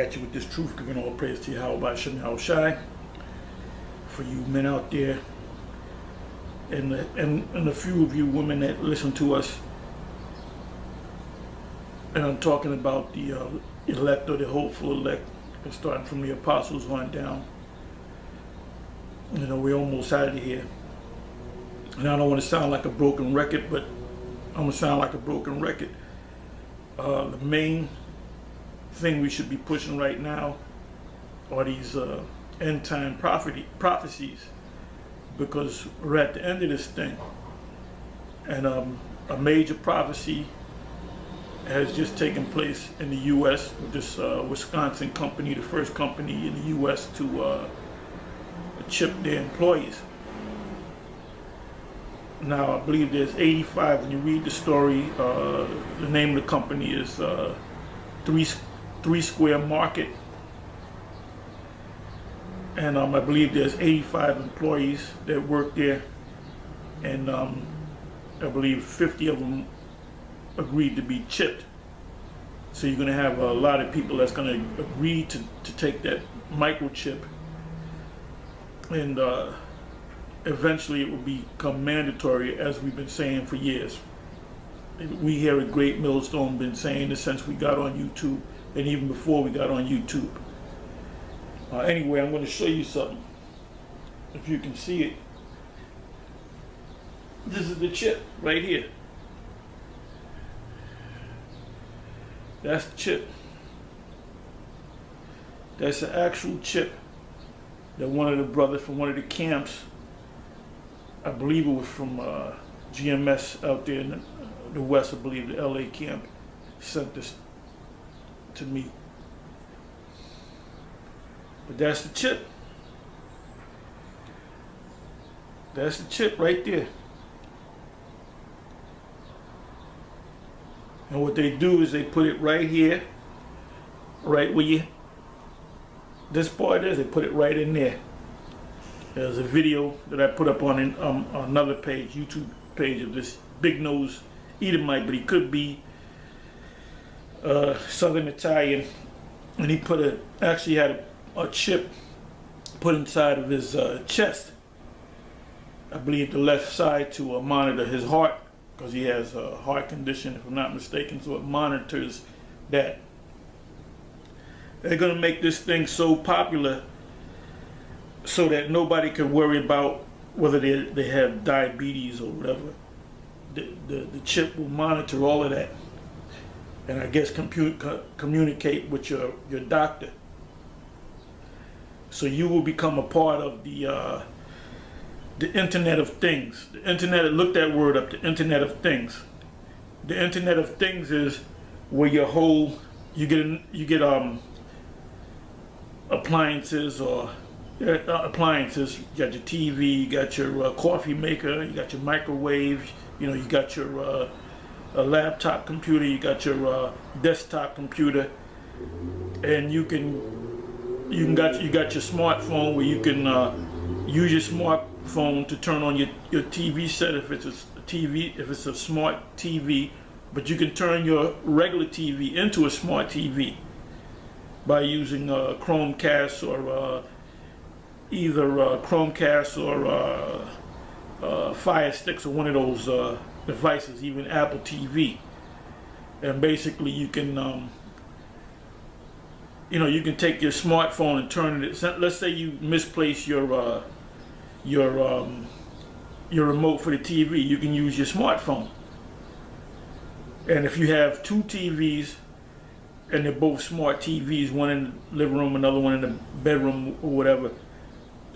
At you with this truth, giving all praise to Yahweh WATCHMEN. For you men out there, and the few of you women that listen to us, and I'm talking about the elect or the hopeful elect, starting from the apostles on down. You know, we're almost out of here. And I don't want to sound like a broken record, but I'm going to sound like a broken record. The main thing we should be pushing right now are these end time prophecies, because we're at the end of this thing. And a major prophecy has just taken place in the U.S. with this Wisconsin company, the first company in the U.S. to chip their employees. Now, I believe there's 85. When you read the story, the name of the company is Three Square Market, and I believe there's 85 employees that work there, and I believe 50 of them agreed to be chipped. So you're going to have a lot of people that's going to agree to take that microchip, and eventually it will become mandatory, as we've been saying for years. We here at Great Millstone been saying this since we got on YouTube, and even before we got on YouTube. Anyway, I'm going to show you something. If you can see it, this is the chip right here. That's the chip. That's the actual chip that one of the brothers from one of the camps, I believe it was from GMS out there in the West, I believe the LA camp, sent this to me. But that's the chip. That's the chip right there. And what they do is they put it right here, right where you, this part is, they put it right in there. There's a video that I put up on another page, YouTube page, of this big nose Edomite, but he could be Southern Italian, and he actually had a chip put inside of his chest, I believe the left side, to monitor his heart, because he has a heart condition, if I'm not mistaken, so it monitors that. They're going to make this thing so popular so that nobody can worry about whether they have diabetes or whatever. The chip will monitor all of that, and I guess communicate with your doctor. So you will become a part of the Internet of Things. The Internet, look that word up, the Internet of Things. The Internet of Things is where you get appliances, or appliances. You got your TV, you got your coffee maker, you got your microwave, you got your a laptop computer, you got your desktop computer, and you got your smartphone, where you can use your smartphone to turn on your TV set if it's a smart TV, but you can turn your regular TV into a smart TV by using Chromecast, or either Chromecast or Fire Sticks, or one of those devices, even Apple TV. And basically you can you can take your smartphone and turn it. Let's say you misplace your remote for the TV, you can use your smartphone. And if you have two TVs and they're both smart TVs, one in the living room, another one in the bedroom or whatever,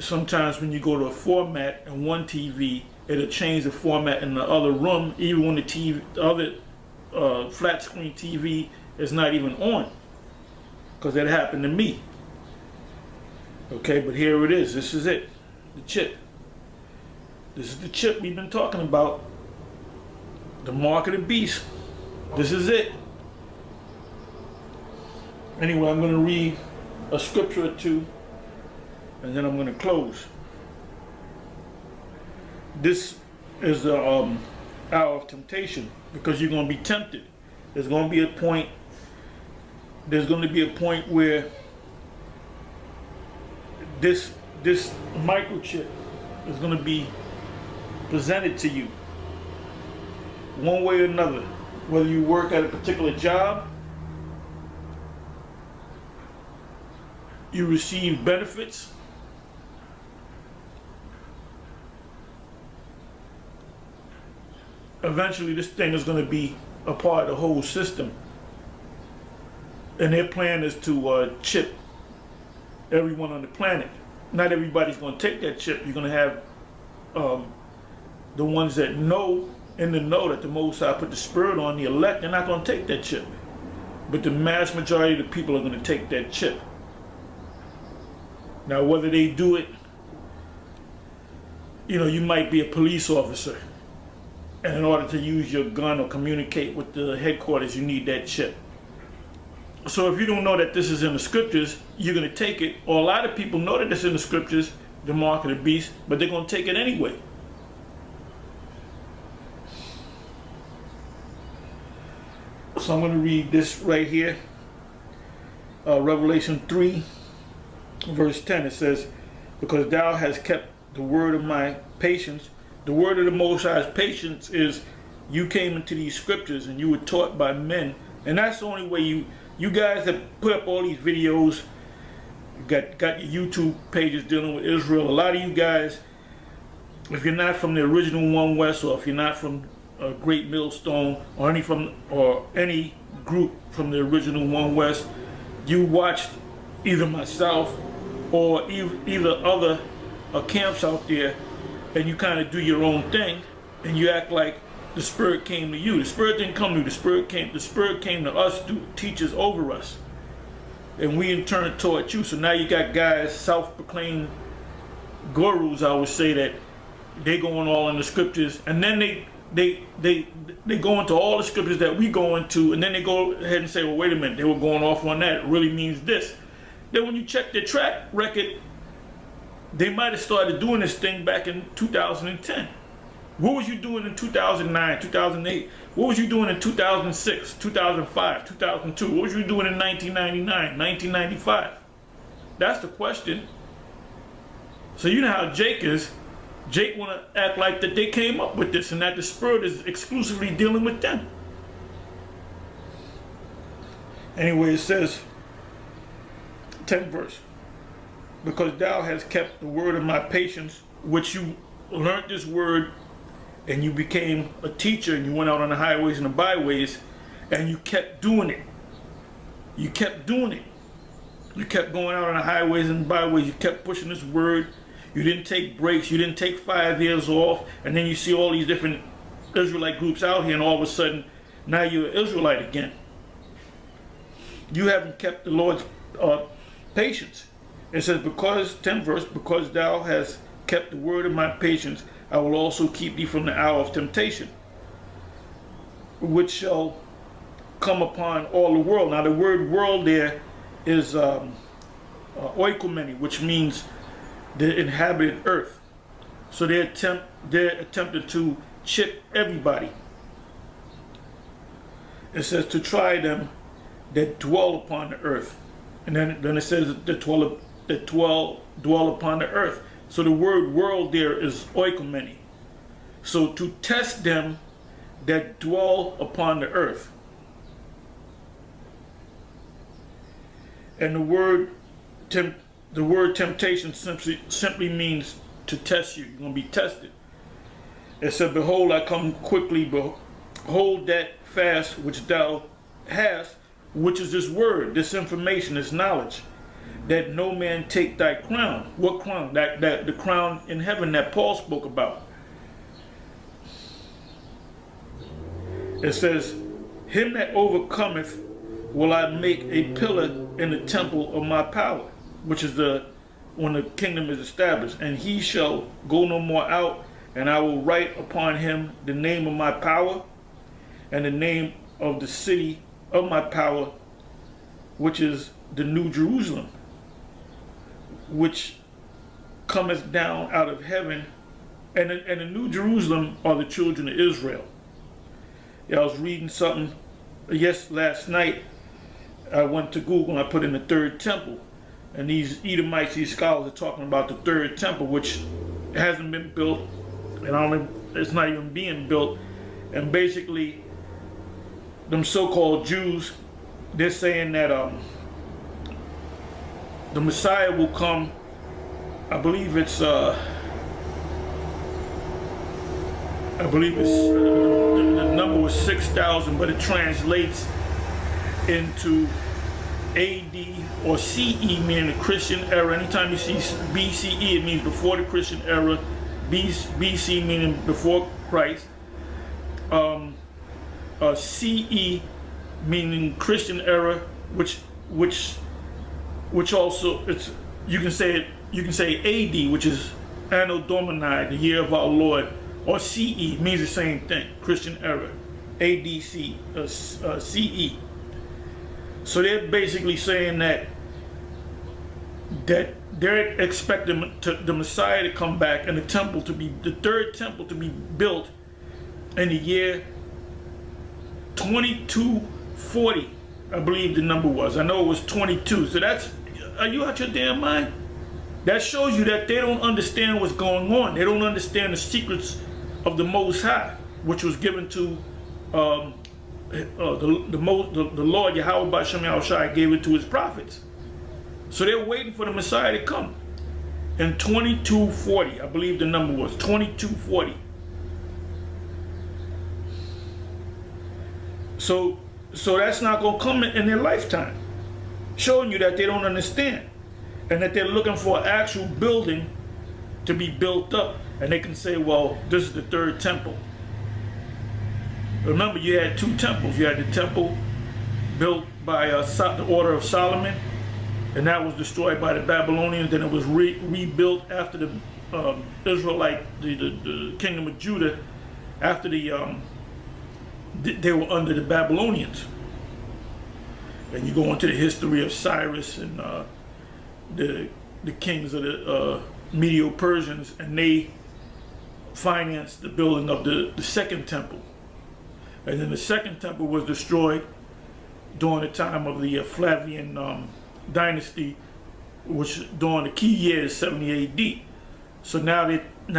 sometimes when you go to a format and one TV, it'll change the format in the other room, even when the other flat screen TV is not even on, because that happened to me. Okay, but here it is. This is it, the chip. This is the chip we've been talking about, the mark of the beast. This is it. Anyway, I'm going to read a scripture or two, and then I'm going to close. This is the hour of temptation, because you're going to be tempted. There's going to be a point there's going to be a point where this microchip is going to be presented to you one way or another, whether you work at a particular job, you receive benefits, eventually this thing is going to be a part of the whole system. And their plan is to chip everyone on the planet. Not everybody's going to take that chip. You're going to have the ones that know, in the know that the Most High put the spirit on, the elect, they're not going to take that chip. But the mass majority of the people are going to take that chip. Now, whether they do it, you know, you might be a police officer, and in order to use your gun or communicate with the headquarters, you need that chip. So if you don't know that this is in the scriptures, you're going to take it, or a lot of people know that it's in the scriptures, the mark of the beast, but they're going to take it anyway. So I'm going to read this right here. Revelation 3, verse 10. It says, because thou hast kept the word of my patience. The word of the Most High's patience is you came into these scriptures and you were taught by men. And that's the only way you guys that put up all these videos, got your YouTube pages dealing with Israel. A lot of you guys, if you're not from the original One West, or if you're not from Great Millstone, or any group from the original One West, you watched either myself or either other camps out there, and you kind of do your own thing, and you act like the Spirit came to you. The Spirit didn't come to you. The Spirit came to us through teachers over us, and we in turn taught you. So now you got guys, self-proclaimed gurus, I would say, that they going all in the scriptures, and then they go into all the scriptures that we go into, and then they go ahead and say, well, wait a minute, they were going off on that. It really means this. Then when you check their track record, they might have started doing this thing back in 2010. What was you doing in 2009, 2008? What was you doing in 2006, 2005, 2002? What was you doing in 1999, 1995? That's the question. So you know how Jake is. Jake want to act like that they came up with this and that the Spirit is exclusively dealing with them. Anyway, it says, 10th verse, because thou hast kept the word of my patience, which you learned this word, and you became a teacher, and you went out on the highways and the byways, and you kept doing it. You kept doing it. You kept going out on the highways and byways. You kept pushing this word. You didn't take breaks. You didn't take 5 years off. And then you see all these different Israelite groups out here, and all of a sudden, now you're an Israelite again. You haven't kept the Lord's patience. It says, because, 10th verse, because thou hast kept the word of my patience, I will also keep thee from the hour of temptation, which shall come upon all the world. Now the word world there is oikomeni, which means the inhabited earth. So they're attempting to chip everybody. It says to try them that dwell upon the earth. And then it says that dwell upon the earth. So the word world there is oikomeni. So to test them that dwell upon the earth. And the word temptation simply means to test you. You're going to be tested. It said, behold, I come quickly, behold that fast which thou hast, which is this word, this information, this knowledge, that no man take thy crown. What crown? That the crown in heaven that Paul spoke about. It says, him that overcometh will I make a pillar in the temple of my power, which is when the kingdom is established, and he shall go no more out, and I will write upon him the name of my power, and the name of the city of my power, which is the New Jerusalem, which cometh down out of heaven. And the New Jerusalem are the children of Israel. Yeah, I was reading something last night, I went to Google and I put in the third temple. And these Edomites, these scholars are talking about the third temple, which hasn't been built, and it's not even being built. And basically, them so-called Jews, they're saying that the Messiah will come. I believe it's the number was 6,000, but it translates into AD or CE, meaning the Christian era. Anytime you see BCE, it means before the Christian era. BC meaning before Christ. CE meaning Christian era, which also you can say AD, which is Anno Domini, the year of our Lord, or CE means the same thing, Christian era, ADC, CE. So they're basically saying that they're expecting the Messiah to come back and the third temple to be built in the year 2240, I believe the number was. I know it was 22. So are you out your damn mind? That shows you that they don't understand what's going on. They don't understand the secrets of the Most High, which was given to the Lord Yahweh B'Shem Yahushai gave it to his prophets. So they're waiting for the Messiah to come. In 2240, I believe the number was 2240. So that's not going to come in their lifetime. Showing you that they don't understand. And that they're looking for an actual building to be built up. And they can say, well, this is the third temple. Remember, you had two temples. You had the temple built by the order of Solomon, and that was destroyed by the Babylonians. Then it was rebuilt after the Israelite, the kingdom of Judah, after they were under the Babylonians. And you go into the history of Cyrus and the kings of the Medo-Persians, and they financed the building of the second temple. And then the second temple was destroyed during the time of the Flavian dynasty, which during the key year is 70 AD. So now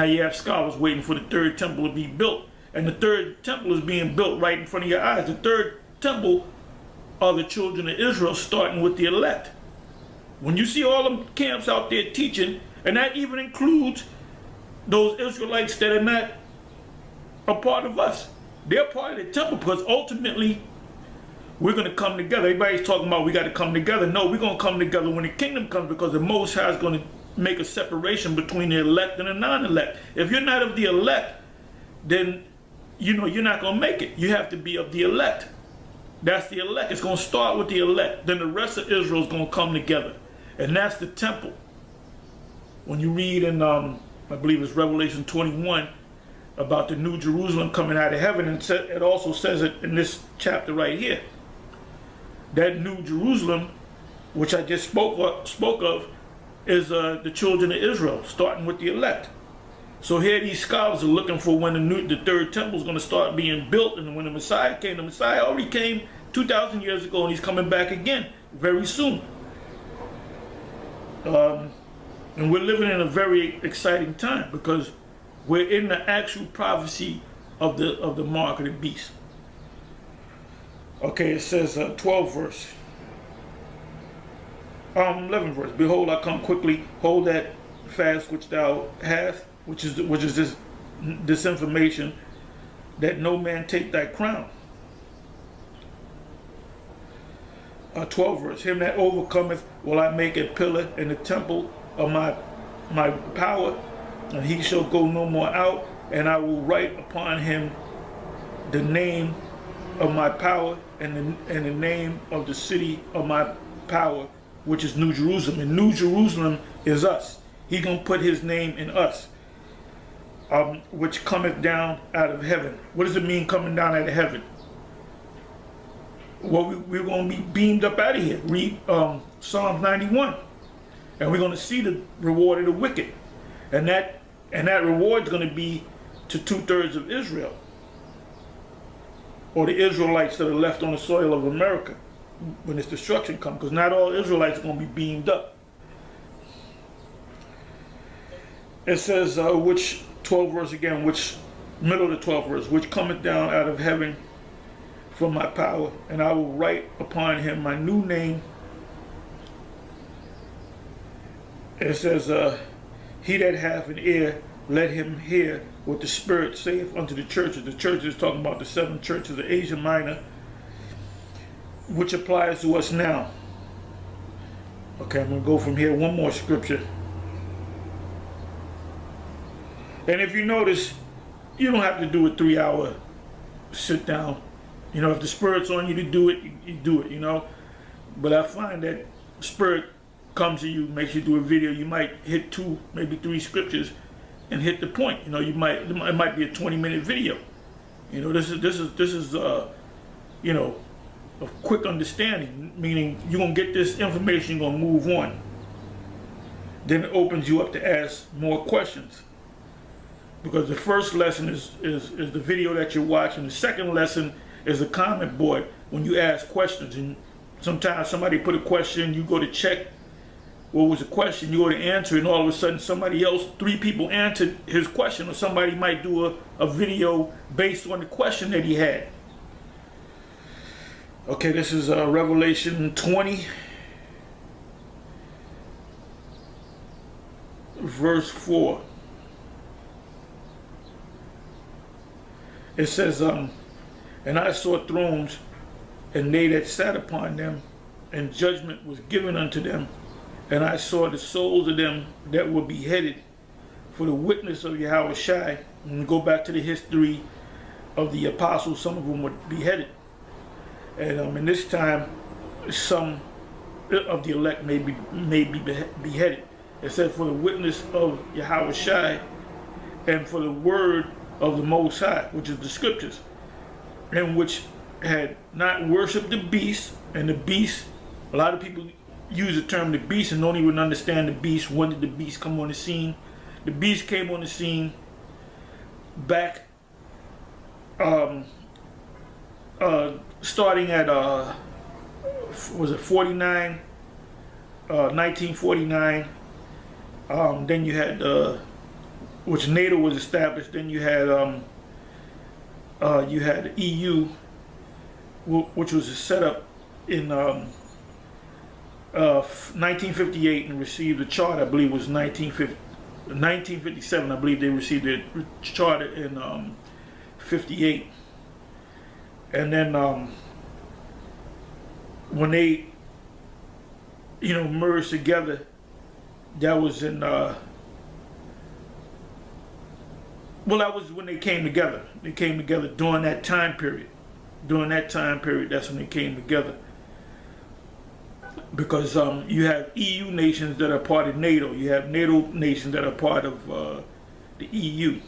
you have scholars waiting for the third temple to be built. And the third temple is being built right in front of your eyes. The third temple are the children of Israel, starting with the elect. When you see all them camps out there teaching, and that even includes those Israelites that are not a part of us. They're part of the temple, because ultimately we're going to come together. Everybody's talking about we got to come together. No, we're going to come together when the kingdom comes, because the Most High is going to make a separation between the elect and the non-elect. If you're not of the elect, then you're not going to make it. You have to be of the elect. That's the elect. It's going to start with the elect. Then the rest of Israel is going to come together. And that's the temple. When you read in, I believe it's Revelation 21, about the New Jerusalem coming out of heaven, and it also says it in this chapter right here. That New Jerusalem, which I just spoke of, is the children of Israel, starting with the elect. So here these scholars are looking for when the third temple is going to start being built, and when the Messiah came. The Messiah already came 2,000 years ago, and he's coming back again very soon. And we're living in a very exciting time, because we're in the actual prophecy of the mark of the beast. Okay, it says 12 verse. 11 verse. Behold, I come quickly. Hold that fast which thou hast, which is this information, that no man take thy crown. 12 verse. Him that overcometh will I make a pillar in the temple of my power, and he shall go no more out, and I will write upon him the name of my power and the name of the city of my power, which is New Jerusalem. And New Jerusalem is us. He's going to put his name in us, which cometh down out of heaven. What does it mean, coming down out of heaven? Well, we're going to be beamed up out of here. Read Psalms 91. And we're going to see the reward of the wicked. And that reward is going to be to 2/3 of Israel, or the Israelites that are left on the soil of America. when this destruction comes, because not all Israelites are going to be beamed up. It says, which 12th verse again, which middle of the 12th verse, which cometh down out of heaven from my power, and I will write upon him my new name. It says, he that hath an ear, let him hear what the Spirit saith unto the churches. The churches is talking about the 7 churches of Asia Minor, which applies to us now. Okay, I'm going to go from here. One more scripture. And if you notice, you don't have to do a 3-hour sit down. You know, if the Spirit's on you to do it, you do it, you know. But I find that Spirit comes to you, makes you do a video. You might hit 2, maybe 3 scriptures and hit the point. You know, it might be a 20-minute video. You know, this is you know, a quick understanding, meaning you're going to get this information, you're going to move on. Then it opens you up to ask more questions. Because the first lesson is the video that you're watching. The second lesson is a comment board when you ask questions. And sometimes somebody put a question, you go to check what was the question, you go to answer, and all of a sudden somebody else, 3 people answered his question, or somebody might do a video based on the question that he had. Okay, this is Revelation 20, verse 4. It says, and I saw thrones, and they that sat upon them, and judgment was given unto them. And I saw the souls of them that were beheaded for the witness of Yahweh Shai. And go back to the history of the apostles, some of them were beheaded. And in this time, some of the elect may be beheaded. It said, for the witness of Yahweh Shai, and for the word of the Most High, which is the scriptures, and which had not worshipped the beast. And the beast, a lot of people use the term the beast and don't even understand the beast. When did the beast come on the scene? The beast came on the scene back starting at was it 49, 1949. Then you had which NATO was established. Then you had the EU, which was set up in 1958 and received the charter. I believe it was 1957. I believe they received the charter in 58. And then when they, you know, merged together, that was in well, that was when they came together. They came together during that time period. During that time period, that's when they came together. Because you have EU nations that are part of NATO. You have NATO nations that are part of the EU.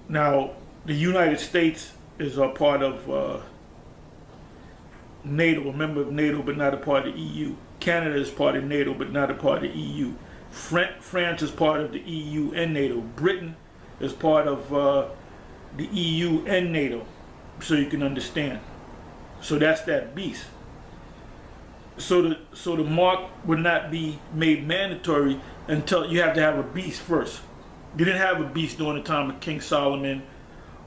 Now, the United States is a part of NATO, a member of NATO, but not a part of the EU. Canada is part of NATO, but not a part of the EU. France is part of the EU and NATO. Britain is part of the EU and NATO, so you can understand. So that's that beast. So the mark would not be made mandatory until you have to have a beast first. You didn't have a beast during the time of King Solomon,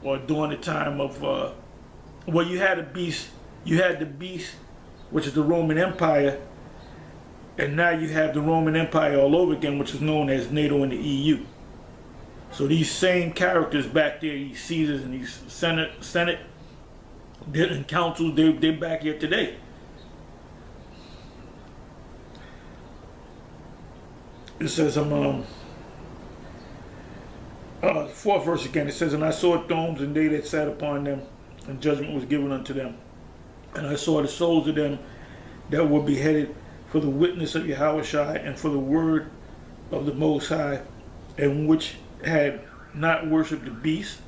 or during the time of well, you had a beast. You had the beast, which is the Roman Empire. And now you have the Roman Empire all over again, which is known as NATO and the EU. So these same characters back there, these Caesars and these Senate and councils, they're back here today. It says, 4th verse again, it says, and I saw thrones, and they that sat upon them, and judgment was given unto them. And I saw the souls of them that were beheaded for the witness of Yahweh Shai, and for the word of the Most High, and which had not worshipped the beast.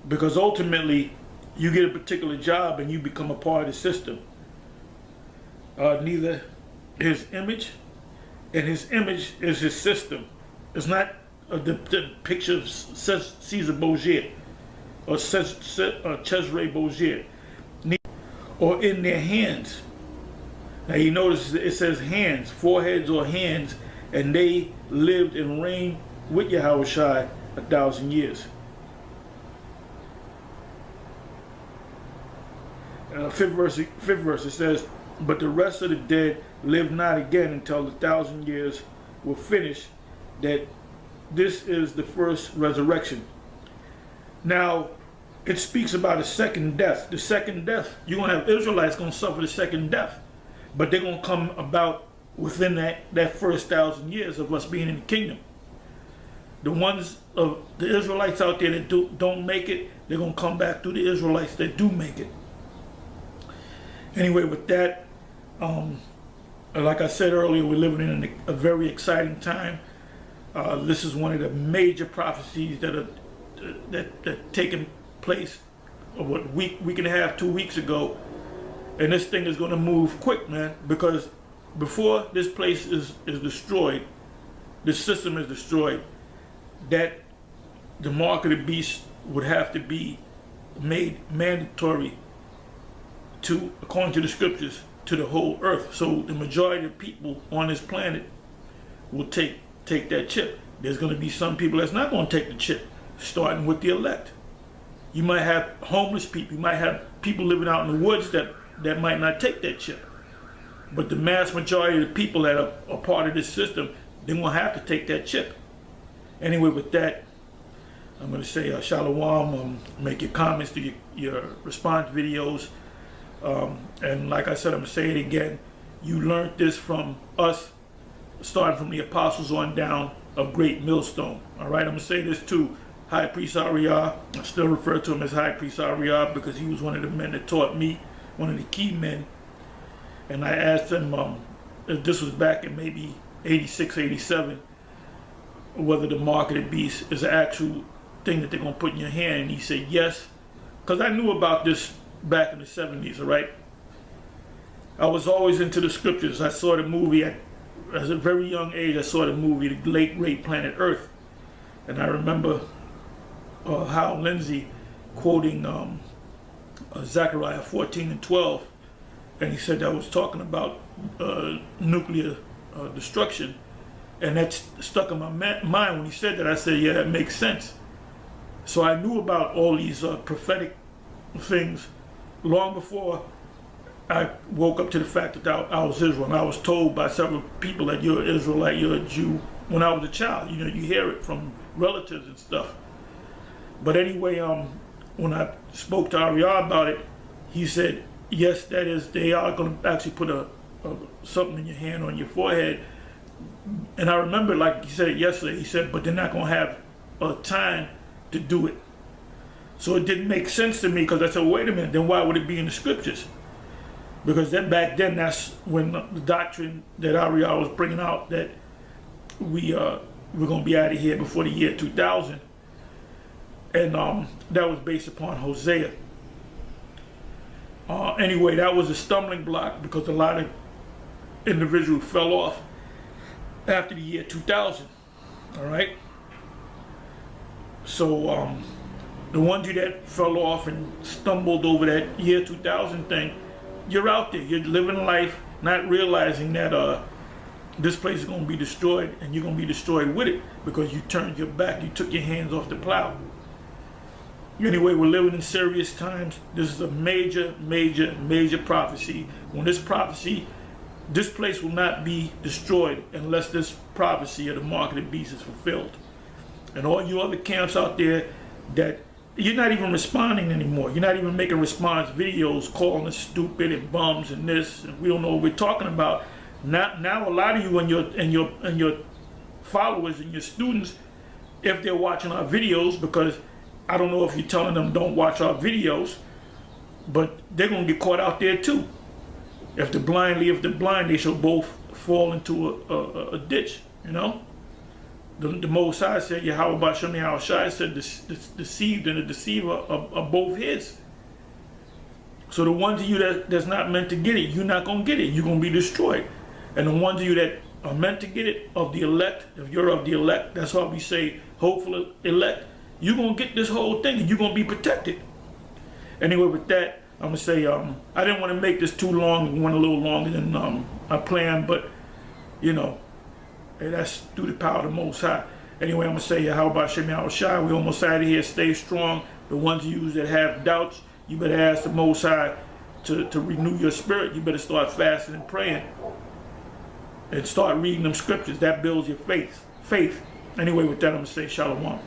Because ultimately, you get a particular job and you become a part of the system. Neither his image, and his image is his system. It's not the picture of Caesar Borgia or Cesare Borgia. or in their hands. Now you notice it says hands, foreheads or hands, and they lived and reigned with Yahushua 1,000 years. Fifth verse, it says, but the rest of the dead live not again until the 1,000 years were finished, that this is the first resurrection. Now, it speaks about a second death. The second death, you're going to have Israelites going to suffer the second death, but they're going to come about within that first 1,000 years of us being in the kingdom. The ones of the Israelites out there that don't make it, they're going to come back through the Israelites that do make it. Anyway, with that, like I said earlier, we're living in a very exciting time. This is one of the major prophecies that taken place what week and a half, 2 weeks ago, and this thing is going to move quick, man. Because before this place is destroyed, this system is destroyed, that the mark of the beast would have to be made mandatory to, according to the scriptures, to the whole earth. So the majority of people on this planet will take that chip. There's going to be some people that's not going to take the chip, starting with the elect. You might have homeless people. You might have people living out in the woods that might not take that chip. But the mass majority of the people that are part of this system, they're going to have to take that chip. Anyway, with that, I'm going to say shalom. Make your comments to your response videos. And like I said, I'm going to say it again. You learned this from us, starting from the apostles on down of Great Millstone. All right, I'm going to say this too. High Priest Ariah, I still refer to him as High Priest Ariah because he was one of the men that taught me, one of the key men. And I asked him, if this was back in maybe 86, 87, whether the mark of the beast is an actual thing that they're going to put in your hand. And he said yes, because I knew about this back in the 70s, all right? I was always into the scriptures. I saw the movie as a very young age. I saw the movie, The Late Great Planet Earth. And I remember Hal Lindsey quoting Zechariah 14:12. And he said that was talking about nuclear destruction. And that stuck in my mind when he said that. I said, yeah, that makes sense. So I knew about all these prophetic things long before I woke up to the fact that I was Israel. And I was told by several people that you're an Israelite, you're a Jew, when I was a child. You know, you hear it from relatives and stuff. But anyway, when I spoke to Ariah about it, he said, yes, that is, they are going to actually put something in your hand, on your forehead. And I remember, like he said it yesterday, he said, but they're not going to have time to do it. So it didn't make sense to me, because I said, wait a minute, then why would it be in the scriptures? Because then back then, that's when the doctrine that Ariah was bringing out, that we're going to be out of here before the year 2000. And that was based upon Hosea. Anyway, that was a stumbling block because a lot of individuals fell off after the year 2000. All right. So the ones that fell off and stumbled over that year 2000 thing, you're out there. You're living life, not realizing that this place is going to be destroyed, and you're going to be destroyed with it because you turned your back. You took your hands off the plow. Anyway, we're living in serious times. This is a major, major, major prophecy. When this prophecy, this place will not be destroyed unless this prophecy of the mark of the beast is fulfilled. And all you other camps out there that you're not even responding anymore. You're not even making response videos calling us stupid and bums and this, and we don't know what we're talking about. Now a lot of you and your followers and your students, if they're watching our videos, because I don't know if you're telling them don't watch our videos, but they're going to get caught out there too. If the blind leave the blind, they shall both fall into a ditch, you know? The Most High said, Yahweh Bashem Yahushua said, the deceived and the deceiver are both his. So the ones of you that's not meant to get it, you're not going to get it. You're going to be destroyed. And the ones of you that are meant to get it, of the elect, if you're of the elect, that's why we say hopeful elect, you're going to get this whole thing and you're going to be protected. Anyway, with that, I'm gonna say I didn't want to make this too long. We went a little longer than I planned, but you know, hey, that's through the power of the Most High. Anyway, I'm gonna say, how about Shemi Al-Shai? We almost out of here. Stay strong. The ones of you that have doubts, you better ask the Most High to renew your spirit. You better start fasting and praying, and start reading them scriptures. That builds your faith. Anyway, with that, I'm gonna say shalom.